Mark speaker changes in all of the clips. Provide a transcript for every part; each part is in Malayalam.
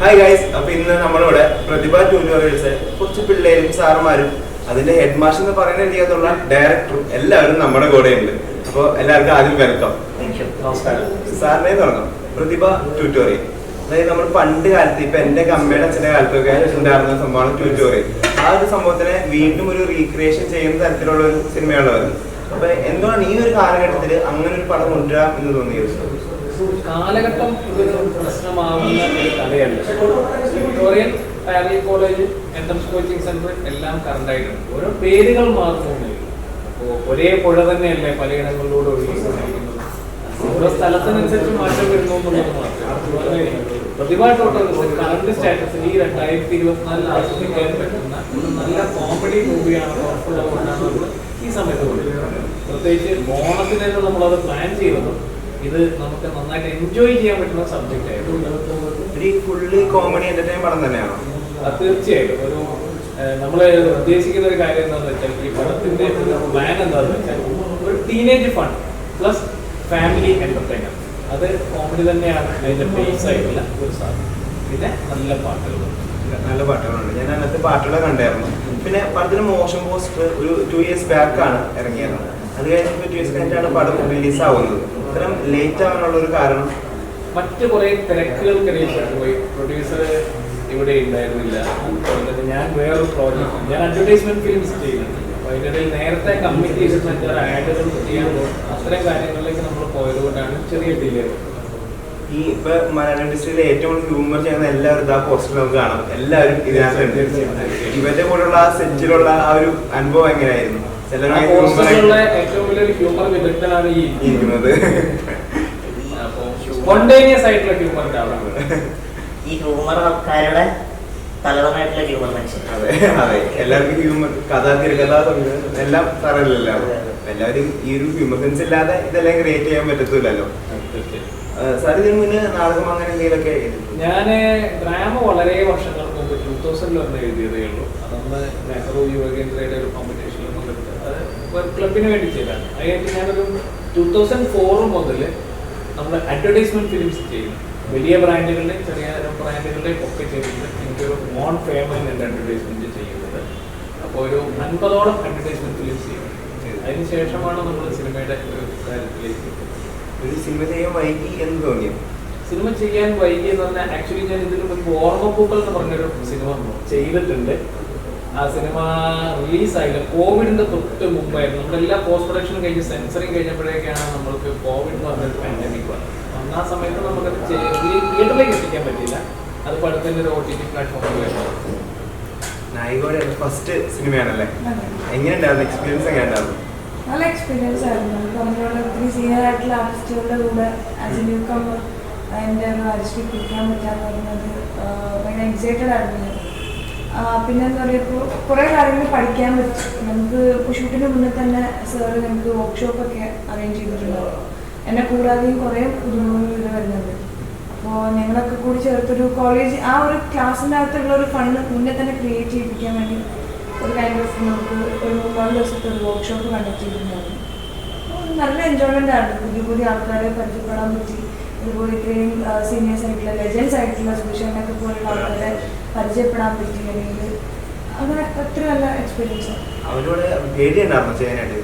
Speaker 1: ഹായ് ഗൈസ്, അപ്പൊ ഇന്ന് നമ്മളിവിടെ പ്രതിഭ ട്യൂട്ടോറിയൽസ് കുറച്ച് പിള്ളേരും സാറുമാരും അതിന്റെ ഹെഡ് മാസ്റ്റർ എന്ന് പറയുന്ന രീതിയിലുള്ള ഡയറക്ടറും എല്ലാവരും നമ്മുടെ കൂടെ ഉണ്ട്. അപ്പോൾ എല്ലാവർക്കും ആദ്യം വെൽക്കം.
Speaker 2: നമസ്കാരം.
Speaker 1: സാറിനെ തുടങ്ങാം. പ്രതിഭ ട്യൂട്ടോറിയൽ, അതായത് നമ്മൾ പണ്ട് കാലത്ത് ഇപ്പൊ എന്റെ അമ്മയുടെ അച്ഛന്റെ കാലത്തൊക്കെ ഉണ്ടായിരുന്ന സംഭവമാണ് ട്യൂട്ടോറിയൽ. ആ ഒരു സംഭവത്തിനെ വീണ്ടും ഒരു റീക്രിയേഷൻ ചെയ്യുന്ന തരത്തിലുള്ള ഒരു സിനിമയുള്ളവർ. അപ്പൊ എന്തുകൊണ്ടാണ് ഈ ഒരു കാലഘട്ടത്തിൽ അങ്ങനെ ഒരു പടം കൊണ്ടുവരാം എന്ന് തോന്നിയത്?
Speaker 2: കാലഘട്ടം ഇതൊരു പ്രശ്നമാവുന്ന ഒരു കഥയല്ല. Tutorial, parallel college, entrance coaching centre എല്ലാം കറണ്ട് ആയിട്ടുണ്ട്. ഓരോ പേരുകൾ മാറുന്നില്ല. അപ്പോൾ ഒരേ പുഴ തന്നെയല്ലേ പലയിടങ്ങളിലൂടെ ഒഴുകിക്കൊണ്ടിരിക്കുന്നത്. ഓരോ സ്ഥലത്തിനനുസരിച്ച് മാറ്റം വരുന്നു എന്നുള്ളത് മാത്രമേ. പ്രതിഭ ട്യൂട്ടോറിയൽസ് കറണ്ട് സ്റ്റാറ്റസിൽ ഈ 2024 ആസ്വദിക്കാൻ പറ്റുന്ന ഒരു നല്ല കോമഡി മൂവിയാണ്, ഉറപ്പുള്ളതുകൊണ്ടാണ് ഈ സമയത്ത് കൊടുക്കുന്നത്. പ്രത്യേകിച്ച് ഓണത്തിന് നമ്മളത് പ്ലാൻ ചെയ്തത് ഇത് നമുക്ക് നന്നായിട്ട് എൻജോയ് ചെയ്യാൻ പറ്റുന്ന സബ്ജക്റ്റ് ആയിരുന്നു.
Speaker 1: ഫുള്ളി കോമഡി എന്റർടൈൻ പടം തന്നെയാണോ?
Speaker 2: തീർച്ചയായിട്ടും. ഒരു നമ്മൾ ഉദ്ദേശിക്കുന്ന ഒരു കാര്യം എന്താണെന്ന് വെച്ചാൽ, ഈ പടത്തിന്റെ പ്ലാൻ എന്താണെന്ന് വെച്ചാൽ ഒരു teenage fun plus family entertainer. അത് കോമഡി തന്നെയാണ് അതിന്റെ ബേസ് ആയിട്ടുള്ള ഒരു സാധനം. പിന്നെ നല്ല പാട്ടുകളുണ്ട്.
Speaker 1: ഞാൻ അതിനകത്ത് പാട്ടുകൾ കണ്ടായിരുന്നു. പിന്നെ പടത്തിന് മോഷൻ പോസ്റ്റർ ഒരു 2 years ബാക്ക് ആണ് ഇറങ്ങിയത്. അത് കഴിഞ്ഞിട്ട് 2 years കഴിഞ്ഞിട്ടാണ് പടം റിലീസ് ആവുന്നത്. ഇത്തരം ലേറ്റ് ആവാനുള്ള ഒരു കാരണം
Speaker 2: മറ്റ് കുറെ തിരക്കുകൾക്കിടയിൽ പോയി. പ്രൊഡ്യൂസർ ഇവിടെ ഉണ്ടായിരുന്നില്ല. ഞാൻ വേറൊരു പ്രോജക്റ്റ്, ഞാൻ അഡ്വർടൈസ്മെന്റ് ഫിലിംസ് ചെയ്യുന്നുണ്ട്. അപ്പോൾ അതിൻ്റെ ഇടയിൽ നേരത്തെ കമ്മിറ്റ് ചെയ്തിട്ട് ആഡുകൾ ചെയ്യാൻ പോകും. അത്തരം കാര്യങ്ങളിലേക്ക് നമ്മൾ പോയത് കൊണ്ടാണ് ചെറിയ ഡിലേ വരുന്നത്.
Speaker 1: ഈ ഇപ്പൊ മലയാളം ഇൻഡസ്ട്രിയിൽ ഏറ്റവും ഹ്യൂമർ ചെയ്യുന്ന എല്ലാവരും ഇതാ പോസ്റ്റർ നമുക്ക് കാണാം. എല്ലാവരും ഇതിനകത്ത് ഇവരുടെ കൂടെയുള്ള ആ സെറ്റിലുള്ള ആ ഒരു അനുഭവം എങ്ങനെയായിരുന്നു?
Speaker 2: ഏറ്റവും വലിയൊരു ഹ്യൂമർ വിദഗ്ധനാണ് ഈ ഇരിക്കുന്നത്. സ്പോണ്ടേനിയസ് ആയിട്ടുള്ള ഹ്യൂമറിന്റെ ആളാണ്
Speaker 3: ഈ ഹ്യൂമർ. ആൾക്കാരുടെ തലവനായിട്ടുള്ള ഹ്യൂമർ മനുഷ്യൻ.
Speaker 1: അതെ അതെ, എല്ലാവർക്കും ഹ്യൂമർ, കഥ, തിരക്കഥ എല്ലാം പറയലല്ലോ. എല്ലാവരും ഈ ഒരു ഹ്യൂമർ സെൻസ് ഇല്ലാതെ ഇതെല്ലാം ക്രിയേറ്റ് ചെയ്യാൻ പറ്റത്തില്ലല്ലോ. സാർ ഇതിന് മുന്നേ നാടകം അങ്ങനെ എന്തെങ്കിലുമൊക്കെ?
Speaker 2: ഞാൻ ഡ്രാമ വളരെ വർഷങ്ങൾക്ക് മുമ്പ് 2000 വന്ന് എഴുതിയതേ ഉള്ളൂ. അതൊന്ന് നെഹ്റു യുവകേന്ദ്രയുടെ ഒരു കോമ്പറ്റീഷനിൽ പങ്കെടുത്ത് അത് ക്ലബിന് വേണ്ടി ചെയ്താണ്. അതിനായിട്ട് ഞാനൊരു 2004 മുതൽ നമ്മൾ അഡ്വർടൈസ്മെന്റ് ഫിലിംസ് ചെയ്യുന്നു. വലിയ ബ്രാൻഡുകളുടെയും ചെറിയ ബ്രാൻഡുകളുടെയും ഒക്കെ ചെയ്തിട്ട് എനിക്കൊരു മോൺ ഫേമിലിന് എൻ്റെ അഡ്വർടൈസ്മെന്റ് ചെയ്യുന്നത്. അപ്പോൾ ഒരു 50ഓളം അഡ്വർടൈസ്മെന്റ് ഫിലിംസ് ചെയ്യും. അതിനുശേഷമാണ് നമ്മൾ സിനിമയുടെ ഒരു കാര്യത്തിലേക്ക്.
Speaker 1: ഒരു സിനിമ ചെയ്യാൻ വൈകി എന്ന് തോന്നിയോ?
Speaker 2: സിനിമ ചെയ്യാൻ വൈകി എന്ന് പറഞ്ഞാൽ, ആക്ച്വലി ഞാൻ ഇതിന് മുൻപ് ഓർമ്മപ്പൂക്കൾ എന്ന് പറഞ്ഞൊരു സിനിമ ചെയ്തിട്ടുണ്ട്. ആ സിനിമ റിലീസായില്ല. കോവിഡിന്റെ തൊട്ട് മുമ്പായിരുന്നു. നമ്മളെല്ലാ പോസ്റ്റ് പ്രൊഡക്ഷനും കഴിഞ്ഞ് സെൻസറിങ് കഴിഞ്ഞപ്പോഴേക്കാണ് നമ്മൾക്ക് കോവിഡ് എന്ന് പറഞ്ഞൊരു പാൻഡമിക് വന്നത്. ആ സമയത്ത് നമുക്ക് തിയേറ്ററിലേക്ക് എത്തിക്കാൻ പറ്റില്ല. അത് പടത്തിന്റെ ഒരു OTT പ്ലാറ്റ്ഫോമിലായിരുന്നു.
Speaker 1: നായികയുടെ ഫസ്റ്റ് സിനിമയാണല്ലേ? എങ്ങനെയുണ്ടായിരുന്നു എക്സ്പീരിയൻസ്? എങ്ങനെയുണ്ടായിരുന്നു?
Speaker 4: നല്ല എക്സ്പീരിയൻസ് ആയിരുന്നു. നമ്മളോട് ഒത്തിരി സീനിയർ ആയിട്ടുള്ള ആർട്ടിസ്റ്റുകളുടെ കൂടെ ആസ് എ ന്യൂ കമ്മർ അതിൻ്റെ ഒരു ആർട്ടിസ്റ്റ് പിടിക്കാൻ പറ്റാന്ന് പറയുന്നത് ഭയങ്കര എക്സൈറ്റഡ് ആയിരുന്നു. പിന്നെ എന്താ പറയുക, ഇപ്പോൾ കുറേ കാര്യങ്ങൾ പഠിക്കാൻ പറ്റും നമുക്ക്. ഷൂട്ടിന് മുന്നേ തന്നെ സാറ് ഞങ്ങൾക്ക് വർക്ക്ഷോപ്പൊക്കെ അറേഞ്ച് ചെയ്തിട്ടുണ്ടാവും. എന്നെ കൂടാതെയും കുറേ പുതുമുഖങ്ങൾ ഇത് വരുന്നുണ്ട്. അപ്പോൾ ഞങ്ങളൊക്കെ കൂടി ചേർത്തൊരു കോളേജ് ആ ഒരു ക്ലാസ്സിൻ്റെ അകത്തുള്ള ഒരു ഫണ്ട് മുന്നേ തന്നെ ക്രിയേറ്റ് ചെയ്യിപ്പിക്കാൻ വേണ്ടി ഒരു കൈൻഡ് ഓഫ് നമുക്ക് ഒരു 3-4 ദിവസത്തെ ഒരു വർക്ക്ഷോപ്പ് കണ്ടക്ട് ചെയ്തിട്ടുണ്ടായിരുന്നു. നല്ല എൻജോയ്മെൻ്റ് ആണ്. പുതിയ പുതിയ ആൾക്കാരെ പരിചയപ്പെടാൻ പറ്റി. ഇതുപോലെ ഇത്രയും സീനിയേഴ്സ് ആയിട്ടുള്ള ലെജൻസ് ആയിട്ടുള്ള സുഷേനൊക്കെ പോലുള്ള ആൾക്കാരെ പരിചയപ്പെടാൻ പറ്റി. അല്ലെങ്കിൽ അങ്ങനെ ഒത്തിരി നല്ല എക്സ്പീരിയൻസ് ആണ്.
Speaker 1: അവരോട് പേടിയുണ്ടായിരുന്നു ചെയ്യാനായിട്ട്?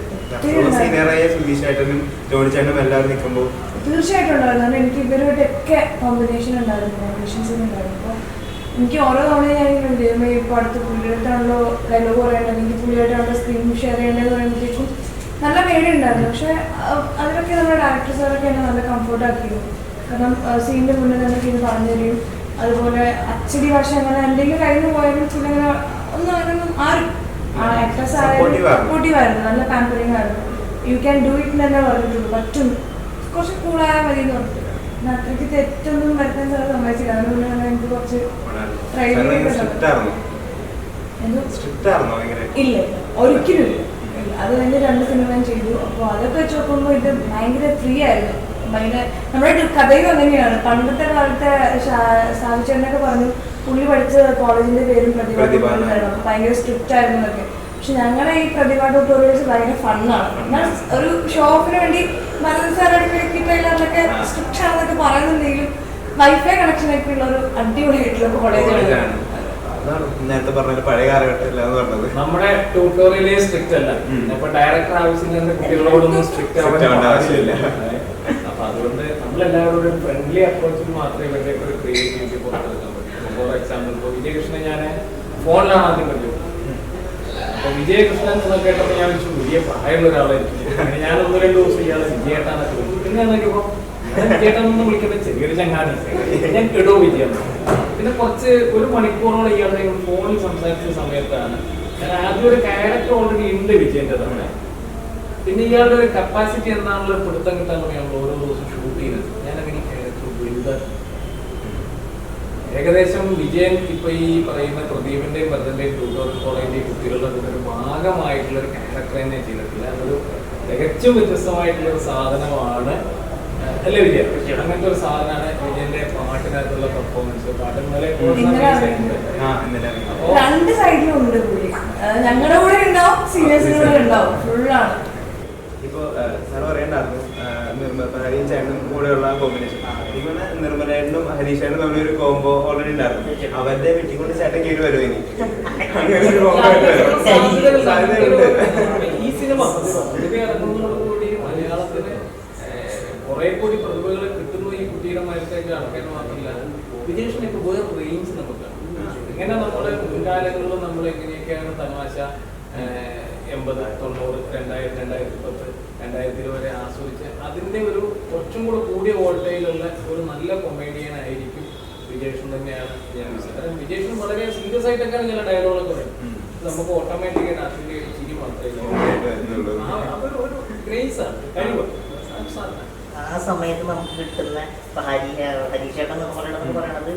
Speaker 1: സീനിയറായ സുധീഷേട്ടനും ജോണിച്ചേട്ടനും എല്ലാവരും നിൽക്കുമ്പോൾ
Speaker 4: തീർച്ചയായിട്ടും ഉണ്ടായിരുന്നു. കാരണം എനിക്ക് ഇവരുമായിട്ടൊക്കെ കോമ്പിനേഷൻ ഉണ്ടായിരുന്നു, കോമ്പിനേഷൻസ് ഉണ്ടായിരുന്നു. അപ്പോൾ എനിക്ക് ഓരോ തവണയും ഞാൻ ദൈവമേ ഇപ്പോൾ അടുത്ത് പുള്ളിയായിട്ടാണല്ലോ ഡയലോഗ് പറയേണ്ടത്, അല്ലെങ്കിൽ പുള്ളിയായിട്ടാണല്ലോ സ്ക്രീൻ ഷെയർ ചെയ്യേണ്ടതെന്ന് പറയുമ്പോഴത്തേക്കും നല്ല പേടിയുണ്ടായിരുന്നു. പക്ഷേ അതിലൊക്കെ നമ്മുടെ ഡയറക്ടർ സാറൊക്കെ എന്നെ നല്ല കംഫർട്ട് ആക്കിയിരുന്നു. കാരണം സീനിൻ്റെ മുന്നേ തന്നെ ഇത് പറഞ്ഞു തരും. അതുപോലെ അച്ചടി ഭാഷ അങ്ങനെ എന്തെങ്കിലും കഴിഞ്ഞു പോയാലും പുള്ളിങ്ങനെ ഒന്നും ആരും ആക്ടേഴ്സ് ആയാലും സപ്പോർട്ടീവായിരുന്നു. നല്ല പാമ്പറിങ് ആയിരുന്നു. യു ക്യാൻ ഡു ഇറ്റ് തന്നെ പറഞ്ഞിട്ടുള്ളൂ. പറ്റും, കുറച്ച് കൂളായാൽ മതി എന്ന് പറഞ്ഞിട്ട്. പിന്നെ അത്രയ്ക്ക് തെറ്റൊന്നും വരുത്താൻ സാർ സമ്മതിച്ചില്ല. അതുകൊണ്ടാണ് എനിക്ക് കുറച്ച് ഇല്ല, ഒരിക്കലും ഇല്ല. അത് കഴിഞ്ഞ് 2 സിനിമ ചെയ്തു. അപ്പോൾ അതൊക്കെ വെച്ച് നോക്കുമ്പോൾ ഇത് ഭയങ്കര ഫ്രീ ആയിരുന്നു. ഭയങ്കര നമ്മുടെ കഥയും അങ്ങനെയാണ്. പണ്ടത്തെ കാലത്തെ സാധിച്ചേട്ടനൊക്കെ പറഞ്ഞു പുള്ളി പഠിച്ച കോളേജിന്റെ പേരും പ്രതിഭ. അപ്പോൾ ഭയങ്കര സ്ട്രിക്റ്റ് ആയിരുന്നു എന്നൊക്കെ. പക്ഷെ ഞങ്ങളുടെ ഈ പ്രതിഭ ട്യൂട്ടോറിയൽസ് ഭയങ്കര ഫണ്ണാണ്. എന്നാൽ ഒരു ഷോ ഓഫിന് വേണ്ടി മലയാളം സാർ അടുക്കളൊക്കെ സ്ട്രിക്റ്റ് ആണെന്നൊക്കെ പറയുന്നുണ്ടെങ്കിലും വൈഫൈ കണക്ഷൻ ഒക്കെ ഉള്ള ഒരു അടിപൊളിയായിട്ടുള്ള കോളേജാണ്.
Speaker 1: അതാണ് നേരത്തെ പറഞ്ഞ പഴയ കാലഘട്ടത്തില്ല എന്ന് പറഞ്ഞത്.
Speaker 2: നമ്മുടെ ട്യൂട്ടോറിയലേ സ്ട്രിക്റ്റ് അല്ല. അപ്പൊ ഡയറക്ടർ ആവശ്യമില്ലാത്ത കുട്ടികളോടൊന്നും സ്ട്രിക്റ്റ് ആവേണ്ട ആവശ്യമില്ല. അപ്പൊ അതുകൊണ്ട് നമ്മളെല്ലാവരോടും ഫ്രണ്ട്ലി അപ്രോച്ചിൽ മാത്രമേ ഇവരുടെ ഒരു ക്രിയേറ്റിവിറ്റി പുറത്തെടുക്കാൻ പറ്റൂ. ഫോർ എക്സാമ്പിൾ ഇപ്പോൾ വിജയകൃഷ്ണനെ ഞാൻ ഫോണിലാണ് ആദ്യം പറ്റും. അപ്പൊ വിജയകൃഷ്ണൻ എന്ന് കേട്ടപ്പോൾ ഞാൻ വെച്ചു വലിയ പ്രായമുള്ള ഒരാളായിരിക്കും. അങ്ങനെ ഞാൻ 1-2 ദിവസം ഇയാളെ വിജയേട്ടാന്നൊക്കെ വിളിച്ചു. പിന്നെ നോക്കിയപ്പോ വിജയേട്ടനൊന്നും വിളിക്കേണ്ട ചെറിയൊരു ചങ്ങാതി, ഞാൻ കെടോ വിജയം. പിന്നെ കുറച്ച് 1 മണിക്കൂറോളം ഇയാളുടെ ഫോണിൽ സംസാരിച്ച സമയത്താണ് ഞാൻ ആദ്യം ഒരു ക്യാരക്ടർ ഓൾറെഡി ഉണ്ട് വിജയന്റെ തന്നെ. പിന്നെ ഇയാളുടെ ഒരു കപ്പാസിറ്റി എന്താണുള്ള പിടുത്തം കിട്ടാൻ നമ്മൾ ഓരോ ദിവസം ഷൂട്ട് ചെയ്യുന്നത്. ഞാൻ അങ്ങനെ ക്യാരക്ടർ ബിൽഡ് ഏകദേശം വിജയൻ ഇപ്പൊ ഈ പറയുന്ന പ്രദീപിന്റെയും ഭരതന്റെയും ട്യൂട്ടോറിയൽ കോളേജിന്റെയും കുട്ടികളുടെ കൂടെ ഒരു ഭാഗമായിട്ടുള്ള ഒരു ക്യാരക്ടർ തന്നെ ചെയ്തിട്ടില്ല. അതൊരു തികച്ചും വ്യത്യസ്തമായിട്ടുള്ള ഒരു സാധനമാണ് അല്ലേ വിജയൻ? അങ്ങനത്തെ ഒരു സാധനമാണ് വിജയന്റെ പാട്ടിനകത്തുള്ള പെർഫോമൻസ്. പാട്ടിന്
Speaker 4: രണ്ട് സൈഡിലും ഉണ്ട് പുള്ളി. ഞങ്ങളുടെ കൂടെ ഉണ്ടാവും, സീനിയേഴ്സിന്റെ ഉണ്ടാവും, ഫുള്ളാണ്.
Speaker 1: ഇപ്പൊ സാർ പറയണ്ടായിരുന്നു ഹരീഷ് ചേട്ടനും കൂടെയുള്ള കോമ്പിനേഷൻ. ഇങ്ങനെ നിർമ്മലേട്ടനും ഹരീഷ് ചേട്ടനും തമ്മിലൊരു കോംബോ ഓൾറെഡി ഉണ്ടായിരുന്നു. അവരുടെ വെട്ടിക്കൊണ്ട് ചേട്ടൻ കീഴ് വരുമോ ഇനി? അങ്ങനെ ഒരു
Speaker 2: ഈ സിനിമ ഇറങ്ങുന്നതോടുകൂടി മലയാളത്തിന് കുറെ കൂടി പ്രതിഭകൾ കിട്ടുന്നു ഈ കുട്ടിയുടെ മരത്തേക്ക് അടക്കാൻ മാത്രമല്ല വിജേഷിന് ഇപ്പൊ വേറെ റേഞ്ച് നമുക്കാണ്. ഇങ്ങനെ നമ്മുടെ മുൻകാലങ്ങളിലും നമ്മൾ എങ്ങനെയൊക്കെയാണ് തമാശ 80, 90, 2000, 2010, 2020 വരെ ആസ്വദിച്ച് അതിന്റെ ഒരു കുറച്ചും കൂടെ കൂടിയ വോൾട്ടേജിലുള്ള ഒരു നല്ല കൊമേഡിയൻ ആയിരിക്കും വിജേഷൻ തന്നെയാണ് ഞാൻ വിശ്വസിക്കുന്നത്. വിജേഷൻ വളരെ സീരിയസ് ആയിട്ടൊക്കെയാണ് ചില ഡയലോഗൊക്കെ പറയും. നമുക്ക് ഓട്ടോമാറ്റിക്കായിട്ട് അതിന്റെ ചിരി മാത്രമേ അതൊരു ഗ്രേസ് ആണ്, കഴിവ്.
Speaker 3: ആ സമയത്ത് നമുക്ക് കിട്ടുന്ന ഹരീഷേട്ടൻ എന്നൊക്കെ പറയണത്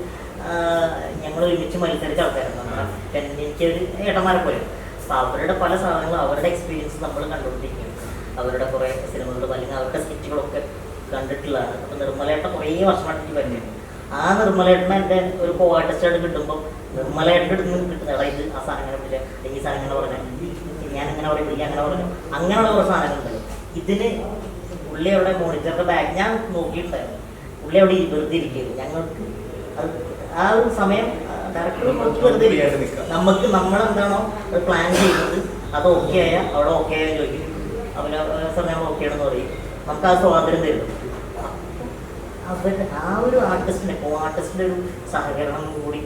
Speaker 3: ഞങ്ങൾ ഒരുമിച്ച് മത്സരിച്ച ആൾക്കാരാണ്. എനിക്കൊരു ഏട്ടന്മാരെ പോലെ. അപ്പോൾ അവരുടെ പല സാധനങ്ങളും അവരുടെ എക്സ്പീരിയൻസ് നമ്മൾ കണ്ടുകൊണ്ടിരിക്കുകയാണ്. അവരുടെ കുറേ സിനിമകളും അല്ലെങ്കിൽ അവരുടെ സ്കിറ്റുകളൊക്കെ കണ്ടിട്ടുള്ളതാണ്. അപ്പോൾ നിർമ്മലേട്ടൻ കുറേ വർഷമായിട്ട് വരുന്നത്. ആ നിർമ്മലേട്ടനെ എൻ്റെ ഒരു കോ ആർട്ടിസ്റ്റായിട്ട് കിട്ടുമ്പോൾ നിർമ്മലേട്ടൻ്റെ അടുത്ത് നിന്ന് കിട്ടുന്ന ഇത് ആ സാധനങ്ങളെ പറ്റില്ല, ഈ സാധനങ്ങൾ പറഞ്ഞാൽ ഞാൻ അങ്ങനെ പറയും, ഈ അങ്ങനെ പറഞ്ഞു, അങ്ങനെയുള്ള കുറേ സാധനങ്ങളുണ്ടല്ലോ. ഇതിന് പുള്ളി അവിടെ മോണിറ്ററിൻ്റെ ബാഗ് ഞാൻ നോക്കിയിട്ടുണ്ടായിരുന്നു. പുള്ളി അവിടെ വെറുതെ ഇരിക്കുകയായിരുന്നു. ഞങ്ങൾക്ക് അത് ആ ഒരു സമയം ഡയറക്ടർ വെറുതെ നമുക്ക് നമ്മളെന്താണോ അത് പ്ലാൻ ചെയ്യുന്നത് അത് ഓക്കെ ആയാൽ അവിടെ ഓക്കെ ആയാൽ ചോദിക്കും. അവന് സമയം ഓക്കെ ആണെന്ന് പറയും. നമുക്ക് ആ സ്വാതന്ത്ര്യം തരുന്നു. അവർ ആ ഒരു ആർട്ടിസ്റ്റിനെ കോ ആർട്ടിസ്റ്റിൻ്റെ ഒരു സഹകരണം കൂടി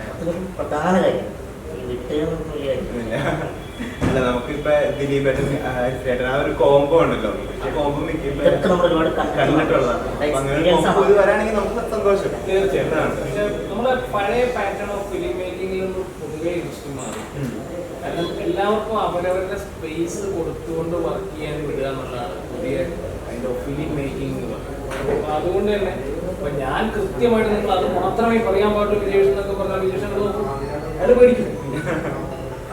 Speaker 3: അതൊരു പ്രധാന കാര്യം. ഈ വിട്ടുകയൊന്നും വലിയ കാര്യം
Speaker 1: അല്ല. നമുക്കിപ്പോ ദിലീപേട്ടൻ ആ ഒരു കോംബോ ഉണ്ടല്ലോ, ആ കോംബോ
Speaker 3: നമ്മൾ ഒരുപാട്
Speaker 1: കണ്ടിട്ടുള്ളതാണ്. വരാണെങ്കിൽ നമുക്ക് സന്തോഷം.
Speaker 2: തീർച്ചയായിട്ടും. പക്ഷെ നമ്മുടെ പഴയ പാറ്റേൺ ഓഫ് ഫിലിം മേക്കിങ്ങിൽ നിന്ന് പൊതുവെ ഇഷ്ടം മാറി. കാരണം എല്ലാവർക്കും അവരവരുടെ സ്പേസ് കൊടുത്തുകൊണ്ട് വർക്ക് ചെയ്യാൻ വിടുക എന്നുള്ളതാണ് പുതിയ കൈൻഡ് ഓഫ് ഫിലിം മേക്കിംഗ് എന്ന് പറയുന്നത്. അപ്പൊ അതുകൊണ്ട് തന്നെ ഇപ്പൊ ഞാൻ കൃത്യമായിട്ട് നിങ്ങൾ അത് മാത്രമേ പറയാൻ പാടുള്ളൂ വിജേഷൻ എന്നൊക്കെ പറഞ്ഞാൽ വിജേഷൻ അത് പേടിക്കും.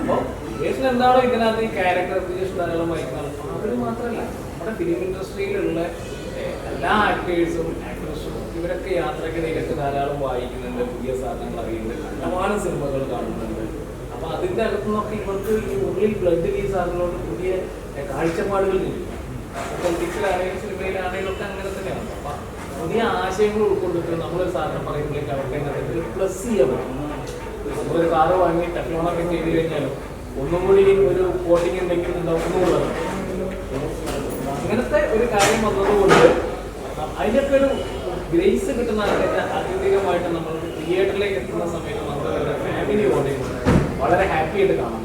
Speaker 2: അപ്പൊ വിജേഷൻ എന്താണോ ഇതിനകത്ത് ഈ ക്യാരക്ടർ വിജേഷൻ ധാരാളം വഹിക്കുന്നത്. അവര് മാത്രമല്ല, നമ്മുടെ ഫിലിം ഇൻഡസ്ട്രിയിലുള്ള എല്ലാ ആക്ടേഴ്സും ആക്ട്രസും ഇവരൊക്കെ യാത്രക്കിടയിലൊക്കെ ധാരാളം വായിക്കുന്നുണ്ട്, പുതിയ സാധനങ്ങൾ അറിയുന്നുണ്ട്, കണ്ടമാനം സിനിമകൾ കാണുന്നുണ്ട്. അപ്പൊ അതിന്റെ അകത്തു നിന്നൊക്കെ ഇവർക്ക് ഈ ഉള്ളിൽ ബ്ലഡിൽ ഈ സാധനങ്ങളോട് പുതിയ കാഴ്ചപ്പാടുകൾ കിട്ടും. പൊളിറ്റിക്സിലാണെങ്കിലും സിനിമയിലാണെങ്കിലും ഒക്കെ അങ്ങനെ തന്നെയാണ്. അപ്പൊ പുതിയ ആശയങ്ങൾ ഉൾക്കൊണ്ടിട്ട് നമ്മളൊരു സാധനം പറയുമ്പോഴേക്ക് അവർക്ക് പ്ലസ് ചെയ്യാൻ പറ്റും. നമ്മളൊരു കാറ് വാങ്ങി ടെക്നോളൊക്കെ ചെയ്ത് കഴിഞ്ഞാലും ഒന്നും കൂടി ഒരു കോട്ടിങ് ഉണ്ടെങ്കിൽ ഒന്നുകൂടെ അങ്ങനത്തെ ഒരു കാര്യം വന്നതുകൊണ്ട് അതിനൊക്കെ ഒരു ഗ്രേസ് കിട്ടുന്ന അത്യധികമായിട്ട് നമ്മൾ തിയേറ്ററിലേക്ക് എത്തുന്ന സമയത്ത് നമ്മുടെ ഫാമിലി ഓഡിയൻസ് വളരെ ഹാപ്പി ആയിട്ട് കാണാം.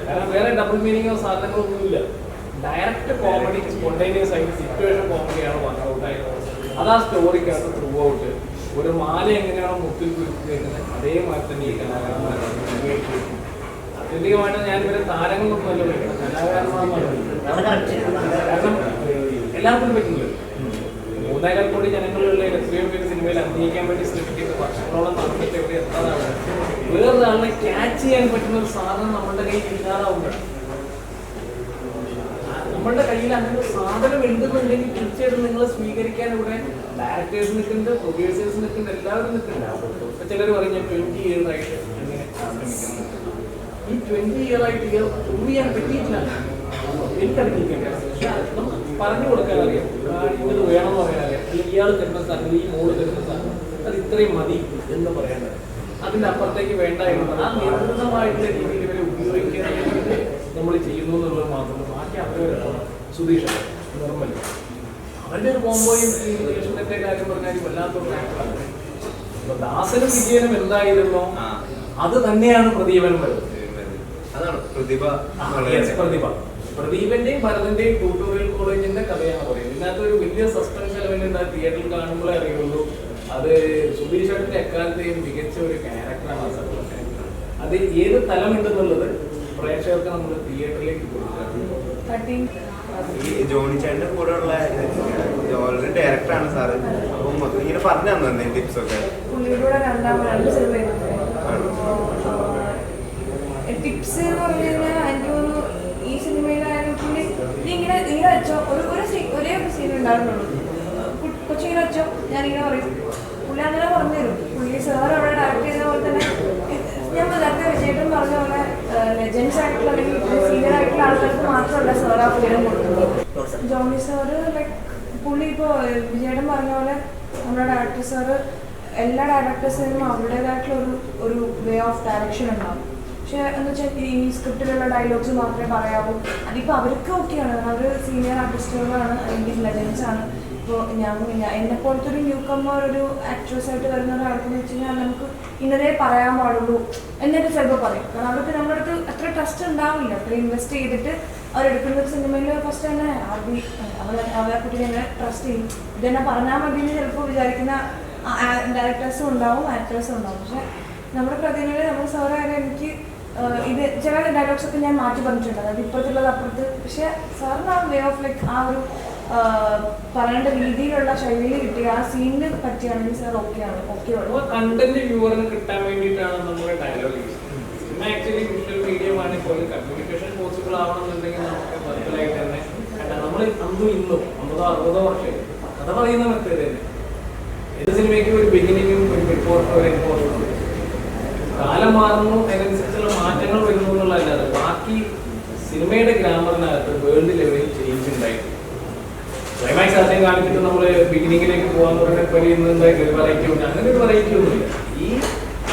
Speaker 2: കാരണം വേറെ ഡബിൾ മീനിങ്ങോ സാധനങ്ങളൊന്നുമില്ല. ഡയറക്റ്റ് കോമഡി, സ്പോണ്ടേനിയസ് ആയിട്ട് സിറ്റുവേഷൻ കോമഡിയാണ് വർക്കൗട്ടായത്. അതാ സ്റ്റോറിക്കകത്ത് ത്രൂ ഔട്ട്. ഒരു മാല എങ്ങനെയാണോ മുത്തിൽ കുറിക്കുന്നത് അതേമാതിരി തന്നെ ഈ കലാകാരന്മാരാണ്. അത്യന്തികമായിട്ട് ഞാൻ ഇവരെ താരങ്ങളൊന്നും അല്ല വിളിക്കണം, കലാകാരന്മാരാണ്. കാരണം എല്ലാവർക്കും പറ്റുന്നില്ല. 3.25 കോടി ജനങ്ങളുള്ള എത്രയോ പേര് സിനിമയിൽ അഭിനയിക്കാൻ വേണ്ടി ശ്രമിക്കുന്നത് വർഷങ്ങളോളം നടന്നിട്ട് ഇവിടെ എത്താതാണ്. വേറൊരാളിനെ ക്യാച്ച് ചെയ്യാൻ പറ്റുന്ന ഒരു സാധനം നമ്മുടെ കയ്യിൽ ഇല്ലാതാവുമ്പോഴാണ്. നമ്മളുടെ കയ്യിൽ അങ്ങനെ ഒരു സാധനം ഉണ്ടെന്നുണ്ടെങ്കിൽ തീർച്ചയായിട്ടും നിങ്ങൾ സ്വീകരിക്കാൻ ഇവിടെ ഡയറക്ടേഴ്സ് നിൽക്കുന്നുണ്ട്, പ്രൊഡ്യൂസേഴ്സ് നിൽക്കുന്നുണ്ട്, എല്ലാവരും നിൽക്കുന്നുണ്ട്. ഇപ്പൊ ചിലർ പറഞ്ഞ 20 years ആയിട്ട് അങ്ങനെ ശ്രമിക്കുന്നുണ്ട്. ഈ 20 years ആയിട്ട് പ്രൂവ് ചെയ്യാൻ പറ്റിയിട്ടില്ല. എനിക്കറിയില്ല, പക്ഷെ പറഞ്ഞു കൊടുക്കാൻ അറിയാം, ഇന്നത് വേണമെന്ന് പറയാൻ അറിയാം. അല്ലെങ്കിൽ ഇയാൾ തരുന്ന സാധനം ഈ മോള് തരുന്ന സാധനം അത് ഇത്രയും മതി എന്ന് പറയേണ്ടത്. അതിൻ്റെ അപ്പുറത്തേക്ക് വേണ്ട എന്ന് ആ നിയന്ത്രിതമായിട്ടുള്ള രീതിയിൽ ഇവരെ ഉപയോഗിക്കാൻ വേണ്ടിയിട്ട് നമ്മൾ ചെയ്യുന്നു എന്നുള്ളത് മാത്രമല്ല. ബാക്കി അവരവരാണ് സുധീഷ് നിർമ്മൽ അവരുടെ ഒരു കോമ്പോയും ഈ റിലേഷൻ്റെ കാര്യം പറഞ്ഞാൽ വല്ലാത്തൊരു ആക്ടറാണ്. അപ്പൊ ദാസനും വിജയനും എന്തായിരുന്നോ അത് തന്നെയാണ് പ്രദീപനും വരുന്നത്.
Speaker 1: അതാണ് പ്രതിഭ.
Speaker 2: പ്രതിഭ പ്രദീപന്റെയും ഭരതന്റെയും ട്യൂട്ടോറിയൽ കോളേജിന്റെ കഥയാണ് പറയുന്നത്. ഇതിനകത്ത് ഒരു വലിയ സസ്പെൻസ് എലമെന്റ് ആ തിയേറ്ററിൽ കാണുമ്പോഴേ അറിയുള്ളൂ. അത് സുധീഷ് ചേട്ടന്റെ എക്കാലത്തെയും മികച്ച ഒരു ക്യാരക്ടറാണ്. അത് ഏത് തലമുണ്ടെന്നുള്ളത് പ്രേക്ഷകർക്ക് നമ്മൾ തിയേറ്ററിലേക്ക് കൊടുക്കുക.
Speaker 1: ഈ ജോണി ചേട്ടന്റെ കൂടെ ഉള്ള ഓൾറെഡി ഡയറക്ടറാണ് സാറ്. അപ്പം ഇങ്ങനെ പറഞ്ഞു തന്നെ ടിപ്സ് ഒക്കെ
Speaker 4: പുള്ളിയുടെ രണ്ട് സിനിമ ടിപ്സ് എന്ന് പറഞ്ഞു കഴിഞ്ഞാൽ എനിക്ക് തോന്നുന്നു ഈ സിനിമയിലായാലും പുള്ളി ഇങ്ങനെ വെച്ചോ ഒരേ സീൻ ഉണ്ടാകുന്നുള്ളൂ. കൊച്ചിങ്ങനെ വെച്ചോ ഞാനിങ്ങനെ പറയും, പുള്ളി അങ്ങനെ പറഞ്ഞു തരും. പുള്ളി സാർ അവിടെ ഡയറക്ട് ചെയ്ത പോലെ തന്നെ ഞാൻ നേരത്തെ വിജയേട്ടൻ പറഞ്ഞ പോലെ ലെജൻസ് ആയിട്ടുള്ള അല്ലെങ്കിൽ സീനിയർ ആയിട്ടുള്ള ആൾക്കാർക്ക് മാത്രമല്ല സാർ ആ ഫ്രീഡം കൊടുക്കുന്നത്. ജോണി സാറ് ലൈക്ക് പുള്ളി ഇപ്പോൾ വിജയേട്ടൻ പറഞ്ഞ പോലെ നമ്മുടെ ഡയറക്ടർ സാറ് എല്ലാ ഡയറക്ടേഴ്സിനും അവരുടേതായിട്ടുള്ള ഒരു വേ ഓഫ് ഡയറക്ഷൻ ഉണ്ടാവും. പക്ഷെ എന്ന് വെച്ചാൽ ഈ സ്ക്രിപ്റ്റിലുള്ള ഡയലോഗ്സ് മാത്രമേ പറയാവൂ. അതിപ്പോൾ അവർക്ക് ഓക്കെയാണ്, അവർ സീനിയർ ആർട്ടിസ്റ്റുകളാണ് അല്ലെങ്കിൽ ലെജൻസ് ആണ്. ഇപ്പോൾ എന്നെ പോലത്തെ ഒരു ന്യൂ കമ്മർ ഒരു ആക്ട്രസ് ആയിട്ട് വരുന്ന ഒരാൾക്കെന്ന് വെച്ച് കഴിഞ്ഞാൽ നമുക്ക് ഇന്നതേ പറയാൻ പാടുള്ളൂ എന്നൊക്കെ ചിലപ്പോൾ പറയും. കാരണം അവർക്ക് നമ്മുടെ അടുത്ത് അത്ര ട്രസ്റ്റ് ഉണ്ടാവില്ല. അത്ര ഇൻവെസ്റ്റ് ചെയ്തിട്ട് അവരെടുക്കുന്ന സിനിമയിൽ ഫസ്റ്റ് തന്നെ അവരെ കുട്ടിയെ എന്നെ ട്രസ്റ്റ് ചെയ്യും. ഇതെന്നെ പറഞ്ഞാൽ മതി എന്ന് ചിലപ്പോൾ വിചാരിക്കുന്ന ഡയറക്ടേഴ്സും ഉണ്ടാവും, ആക്ടേഴ്സും ഉണ്ടാവും. പക്ഷെ നമ്മുടെ പ്രതിനിധിയിൽ നമ്മൾ സാറായാലും എനിക്ക് ഇത് ചില ഡയലോഗ്സ് ഒക്കെ ഞാൻ മാറ്റി പറഞ്ഞിട്ടുണ്ട്. അതായത് ഇപ്പുറത്തുള്ളത് അപ്പുറത്ത്. പക്ഷെ സാറിന് ആ വേ ഓഫ് ലൈക്ക് ആ ഒരു പറയേണ്ട രീതിയിലുള്ള ശൈലിയിൽ കിട്ടിയ ആ സീനിന് പറ്റിയാണെങ്കിൽ സാർ ഓക്കെയാണ്.
Speaker 2: കണ്ടന്റ് വ്യൂവറിന് കിട്ടാൻ വേണ്ടിയിട്ടാണ് നമ്മുടെ ഡയലോഗ് യൂസ് ചെയ്യുന്നത്. ആക്ച്വലി വിഷ്വൽ മീഡിയം ആണെങ്കിൽ പോലും കമ്മ്യൂണിക്കേഷൻ പോസിബിൾ ആവണമെന്നുണ്ടെങ്കിൽ നമുക്ക് മനസ്സിലായിട്ട് തന്നെ നമ്മൾ അന്നും ഇന്നും 50-60 വർഷം കഥ പറയുന്ന മെത്തേഡ് തന്നെ. ഏത് സിനിമയ്ക്കും ഒരു ബിഗിനിങ്ങും ഒരു ബിഫോറും ഒരു എൻഫോറും ഉണ്ട്. കാലം മാറുന്നു, അതിനനുസരിച്ചുള്ള മാറ്റങ്ങൾ വരുന്നു എന്നുള്ളതല്ലാതെ ബാക്കി സിനിമയുടെ ഗ്രാമറിനകത്ത് വേൾഡ് ലെവലിൽ ചേഞ്ച് ഉണ്ടായിട്ടുണ്ട്. ക്ലൈമാക്സ് ആദ്യം കാണിച്ചിട്ട് നമ്മൾ ബിഗിനിങ്ങിലേക്ക് പോകാന്ന് പറഞ്ഞാൽ ഒരു വെറൈറ്റി ഉണ്ട്. അങ്ങനെ ഒരു വെറൈറ്റി ഒന്നുമില്ല. ഈ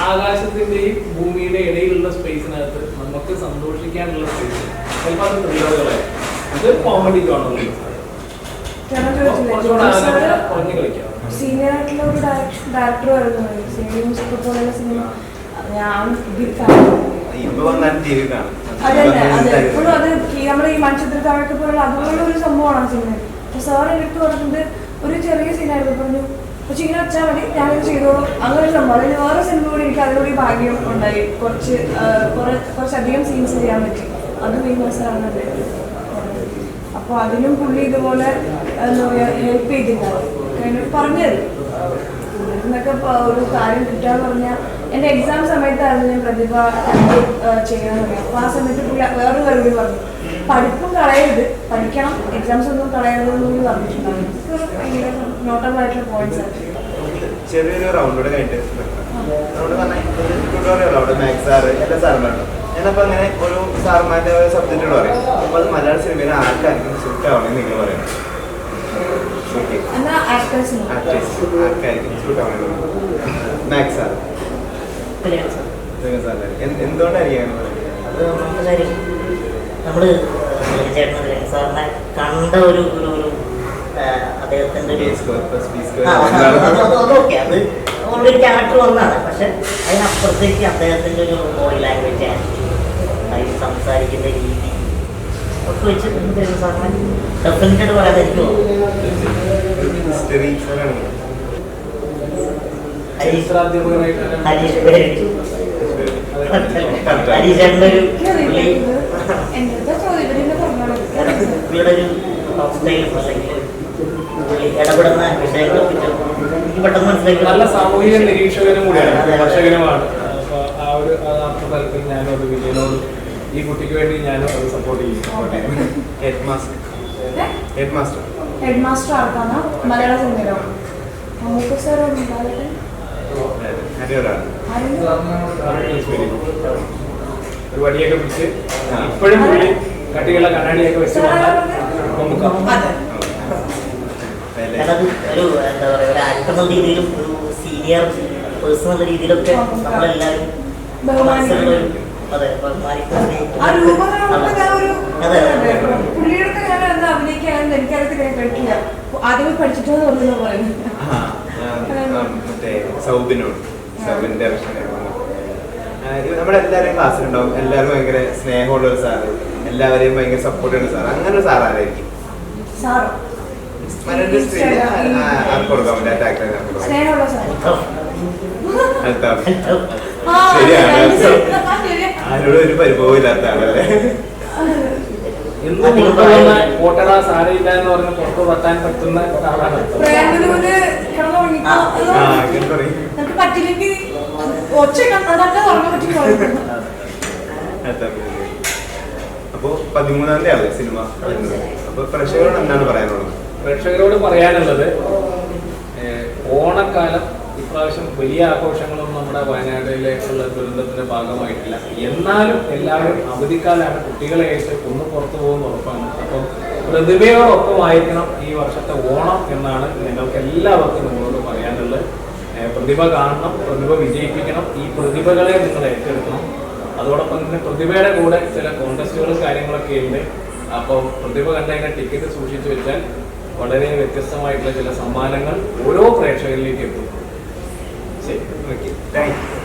Speaker 2: ആകാശത്തിന്റെയും ഭൂമിയുടെ ഇടയിലുള്ള സ്പേസിനകത്ത് നമുക്ക് സന്തോഷിക്കാനുള്ള സ്പേസ് ചിലപ്പോൾ അത് ത്രില്ലുകളായി ഇത് കോമഡി കാണുന്നുണ്ട്. കുറഞ്ഞു കളിക്കാം.
Speaker 4: സീനിയർ ആയിട്ടുള്ള ഒരു ഡയറക്ടർ വരുന്നത് സീനിയർ പോലെയുള്ള സിനിമ ഞാൻ എപ്പോഴും അത് നമ്മുടെ ഈ മൺചിത്ര താഴൊക്കെ പോലുള്ള അതുപോലുള്ള ഒരു സംഭവമാണ് ആ സിനിമ. അപ്പൊ സാർ എടുത്ത് പറഞ്ഞിട്ട് ഒരു ചെറിയ സീനായിരുന്നു പറഞ്ഞു, പക്ഷെ ഇങ്ങനെ വെച്ചാൽ മതി ഞാനത് ചെയ്തോളൂ. അങ്ങനെ ഒരു സംഭവം. അതിന് വേറെ സിനിമ കൂടി എനിക്ക് അതിലൂടെ ഭാഗ്യം ഉണ്ടായി. കുറച്ചധികം സീൻസ് ചെയ്യാൻ പറ്റി. അതും ഈ മാസമാണ്. അപ്പോൾ അതിനും പുള്ളി ഇതുപോലെ എന്താ പറയുക ഹെൽപ്പ് ചെയ്തിട്ടുണ്ടാവും. പറഞ്ഞു തരും എന്നൊക്കെ ഒരു കാര്യം കിട്ടാന്ന് പറഞ്ഞാൽ എൻ്റെ എക്സാം സമയത്തായിരുന്നു ഞാൻ പ്രതിഭ ചെയ്യണമെന്ന് പറയാം. അപ്പോൾ ആ സമയത്ത് പുള്ളി വേറൊരു കാര്യം പറഞ്ഞു, പഠിപ്പും കളയരുത്, പഠിക്കണം, എക്സാംസ് ഒന്നും കളയരുതെന്ന് പറഞ്ഞിട്ടുണ്ടായിരുന്നു. ഭയങ്കര നോട്ടബിൾ ആയിട്ടുള്ള പോയിന്റ്സ് ആണ്.
Speaker 1: ചെറിയൊരു റൗണ്ടോടെ കഴിഞ്ഞിട്ട് ട്യൂട്ടോറിയൽ അവിടെ മാത്സ് സാറ് എല്ലാ സാറുകളുണ്ട്. ഞാനപ്പോൾ അങ്ങനെ ഒരു സാറുമാരുടെ സബ്ജക്റ്റുകൾ പറയും. അപ്പോൾ അത് മലയാള സിനിമയിൽ ആർക്കായിരിക്കും സൂട്ട് ആവണമെന്ന് നിങ്ങൾ പറയുന്നത്? ആർക്കായിരിക്കും സൂട്ട് ആവണമെന്ന് മാത്സ് സാർ എന്തുകൊണ്ടായിരിക്കും
Speaker 3: അത് ഒന്നാമത്തെ കാര്യം നമ്മൾ ചേട്ടൻ സാറിനെ കണ്ട ഒരു അദ്ദേഹത്തിൻ്റെ അതൊക്കെ അത് ഒരു ക്യാരക്ടർ ഒന്നാണ്. പക്ഷെ അതിനപ്പുറത്തേക്ക് അദ്ദേഹത്തിൻ്റെ ഒരു ബോഡി ലാംഗ്വേജ് ആൻഡ് സംസാരിക്കുന്ന രീതി ഒക്കെ വെച്ച് സാറിനെ ഡെഫിനറ്റായിട്ട് പറയാതെ എനിക്ക് ഹരീഷേട്ടൻ്റെ ഒരു പുള്ളിയുടെ ഒരു ഇടപെടുന്ന വിഷയങ്ങളെ പറ്റി എനിക്ക് പെട്ടെന്ന് മനസ്സിലാക്കി.
Speaker 2: നല്ല സാമൂഹിക നിരീക്ഷകനും കൂടിയാണ്, കർഷകനുമാണ്. അപ്പോൾ ആ ഒരു തലത്തിൽ ഞാനും അത് വിജയനോട് ഈ കുട്ടിക്ക് വേണ്ടി ഞാനും അത് സപ്പോർട്ട് ചെയ്യും.
Speaker 1: ഹെഡ് മാസ്റ്റർ
Speaker 4: ആർക്കാണ് മലയാള സിനിമയിലോ? സാർ
Speaker 2: ഒരു വടിയൊക്കെ പിടിച്ച് ഇപ്പോഴും കട്ടിയുള്ള കണ്ണാടിയൊക്കെ വെച്ച്
Speaker 3: ഞാനത് ഒരു എന്താ പറയുക ഒരു ആക്ടർ എന്ന രീതിയിലും ഒരു സീനിയർ പേഴ്സൺ എന്ന രീതിയിലൊക്കെ നമ്മളെല്ലാവരും മനസ്സിലുള്ള ഒരു അതെ
Speaker 4: ആ രൂപം കാണുമ്പോൾ ഞാൻ ഒരു പുള്ളിയുടെ അടുത്ത് ഞാൻ എന്താ അഭിനയിക്കാണെന്ന് എനിക്കറിയത്തില്ല, ഞാൻ കേട്ടില്ല. ആദ്യമേ പഠിച്ചിട്ടോ തോന്നുന്നു പറയുന്നത്.
Speaker 1: മറ്റേ സൗബിനോട് സൗബിന്റെ നമ്മളെല്ലാവരും ക്ലാസ്സിലുണ്ടാവും. എല്ലാവരും ഭയങ്കര സ്നേഹമുള്ള ഒരു സാറ്, എല്ലാവരെയും ഭയങ്കര സപ്പോർട്ട് ചെയ്യുന്ന സാർ. അങ്ങനെ ഒരു സാറായിരിക്കും
Speaker 4: സാറോ
Speaker 1: ആർക്ക് കൊടുക്കാൻ പറ്റും
Speaker 4: സ്നേഹമുള്ള സാർ.
Speaker 1: ആരോടും ഒരു പരിഭവം ഇല്ലാത്ത ആളല്ലേ.
Speaker 2: എന്നും കൊണ്ടുവന്ന കോട്ടറ സാരയില്ല എന്ന് പറഞ്ഞ് പുറത്ത് തട്ടാൻ പറ്റുന്ന ഒരാളാണ്.
Speaker 4: പ്രേമലൂര് കിടന്നുറങ്ങിക്കോ, നമുക്ക് പറ്റില്ലെങ്കിൽ ഒച്ച കണ്ടതൊക്കെ തുറങ്ങാൻ പറ്റും.
Speaker 1: അപ്പൊ 13-ാം തീയതി ആണല്ലേ സിനിമ. അപ്പൊ പ്രേക്ഷകരോട് എന്താണ് പറയാനുള്ളത്?
Speaker 2: പ്രേക്ഷകരോട് പറയാനുള്ളത്, ഓണക്കാലം ഇപ്രാവശ്യം വലിയ ആഘോഷങ്ങളൊന്നും നമ്മുടെ വയനാട്ടിലേക്കുള്ള ദുരന്തത്തിന്റെ ഭാഗമായിട്ടില്ല. എന്നാലും എല്ലാവരും അവധിക്കാലാണ്, കുട്ടികളെയായിട്ട് ഒന്ന് പുറത്തു പോകുന്ന ഉറപ്പാണ്. അപ്പം പ്രതിഭയോടൊപ്പമായിരിക്കണം ഈ വർഷത്തെ ഓണം എന്നാണ് നിങ്ങൾക്ക് എല്ലാവർക്കും നിങ്ങളോട് പറയാനുള്ളത്. പ്രതിഭ കാണണം, പ്രതിഭ വിജയിപ്പിക്കണം, ഈ പ്രതിഭകളെ നിങ്ങൾ ഏറ്റെടുക്കണം. അതോടൊപ്പം തന്നെ പ്രതിഭയുടെ കൂടെ ചില കോൺടെസ്റ്റുകളും കാര്യങ്ങളൊക്കെ ഉണ്ട്. അപ്പോൾ പ്രതിഭ കണ്ടതിന്റെ ടിക്കറ്റ് സൂക്ഷിച്ചു വെച്ചാൽ വളരെ വ്യത്യസ്തമായിട്ടുള്ള ചില സമ്മാനങ്ങൾ ഓരോ പ്രേക്ഷകരിലേക്ക് എത്തും. ശരി,
Speaker 1: ഓക്കെ, താങ്ക് യു.